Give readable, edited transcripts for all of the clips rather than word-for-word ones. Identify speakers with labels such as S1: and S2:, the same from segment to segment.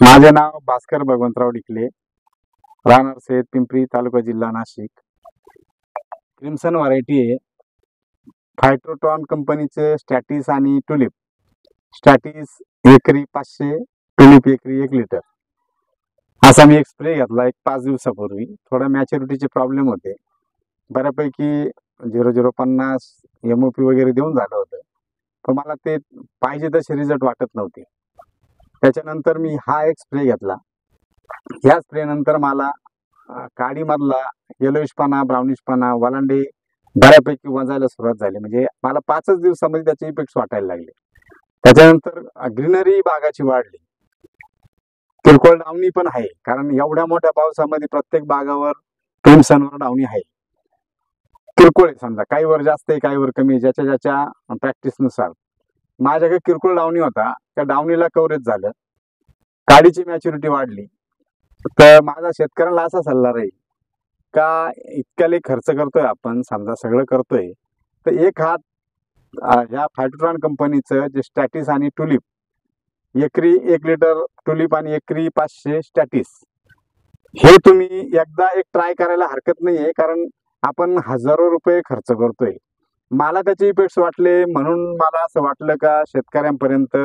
S1: माझे नाव भास्कर भगवंतराव डिकले, राहणार सय्यद पिंपरी, तालुका जिल्हा नाशिक. क्रिम्सन व्हरायटी आहे. फायटोट्रॉन कंपनीचे स्टॅटिस आणि टुलिप. स्टॅटिस एकरी 500, टुलिप एकरी 1 लिटर. असा मी एक स्प्रे घेतला एक 5 दिवसापूर्वी. थोडा मॅच्युरिटीचे प्रॉब्लेम होते. बऱ्यापैकी 0050 MOP वगैरे देऊन झालं होतं, पण मला ते पाहिजे तसे रिझल्ट वाटत नव्हते. त्याच्यानंतर मी हा एक स्प्रे घेतला. या स्प्रे नंतर मला काडीमधला येलोइशपणा, ब्राउनिशपणा, वलांडे बऱ्यापैकी वजायला सुरुवात झाली. म्हणजे मला 5च दिवसामध्ये त्याचे इफेक्ट्स वाटायला लागले. त्याच्यानंतर ग्रीनरी बागाची वाढली. किरकोळ डावणी पण आहे, कारण एवढ्या मोठ्या पावसामध्ये प्रत्येक बागावर क्रिम्सनवर डावणी आहे. किरकोळ आहे, समजा काहीवर जास्त आहे, काहीवर कमी, ज्याच्या ज्याच्या प्रॅक्टिसनुसार. माझ्याकडे किरकोळ डावणी होता, त्या डावणीला कव्हरेज झालं, काडीची मॅच्युरिटी वाढली. तर माझा शेतकऱ्याला असा सल्ला राहील का इतक्याले खर्च करतोय आपण, समजा सगळं करतोय, तर एक हात ह्या फायटोट्रॉन कंपनीचं जे स्टॅटिस आणि टुलिप एकरी 1 लिटर टुलिप आणि एकरी 500 स्टॅटिस, हे तुम्ही एकदा एक ट्राय करायला हरकत नाहीये. कारण आपण हजारो रुपये खर्च करतोय. मला त्याचे इफेक्ट्स वाटले, म्हणून मला असं वाटलं का शेतकऱ्यांपर्यंत.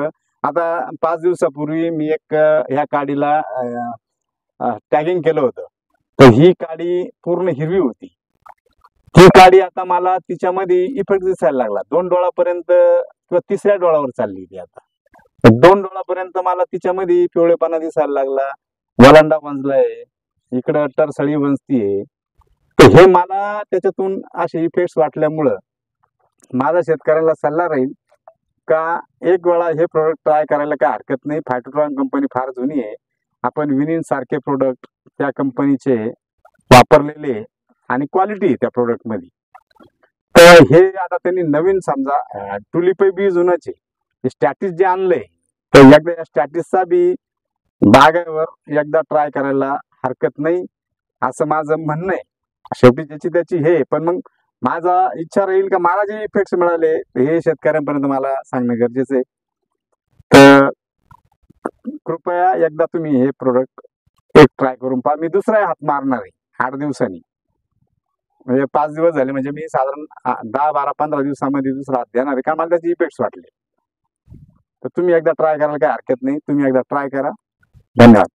S1: आता 5 दिवसापूर्वी मी एक ह्या काडीला टॅगिंग केलं होतं, तर ही काडी पूर्ण हिरवी होती. ही काडी आता मला तिच्यामध्ये इफेक्ट दिसायला लागला. 2 डोळापर्यंत किंवा 3ऱ्या डोळावर चालली ती आता. 2 डोळापर्यंत मला तिच्यामध्ये पिवळेपणा दिसायला लागला, वलांडा वंजलाय, इकडं टरसळी वंजतीये. तर हे मला त्याच्यातून असे इफेक्ट्स वाटल्यामुळं माझा शेतकऱ्याला सल्ला राहील का एक वेळा हे प्रोडक्ट ट्राय करायला काय हरकत नाही. फायटोट्रॉन कंपनी फार जुनी आहे. आपण विनिन सारखे प्रोडक्ट त्या कंपनीचे वापरलेले आणि क्वालिटी त्या प्रोडक्टमध्ये. तर हे आता त्यांनी नवीन समजा टुलिप बी जुनच आहे, स्टॅटिस जे आणलंय, तर एकदा या स्टॅटिसचा बी बागावर एकदा ट्राय करायला हरकत नाही, असं माझं म्हणणं आहे. शेवटी ज्याची त्याची हे, पण मग माझा इच्छा राहील का मला जे इफेक्ट्स मिळाले हे शेतकऱ्यांपर्यंत मला सांगणं गरजेचं आहे. तर कृपया एकदा तुम्ही हे प्रोडक्ट एक ट्राय करून पहा. मी दुसरा हात मारणार आहे 8 दिवसांनी. म्हणजे 5 दिवस झाले, म्हणजे मी साधारण 10, 12, 15 दिवसामध्ये दुसरा हात देणार आहे, कारण मला त्याचे इफेक्ट्स वाटले. तर तुम्ही एकदा ट्राय करायला काही हरकत नाही. तुम्ही एकदा ट्राय करा. धन्यवाद.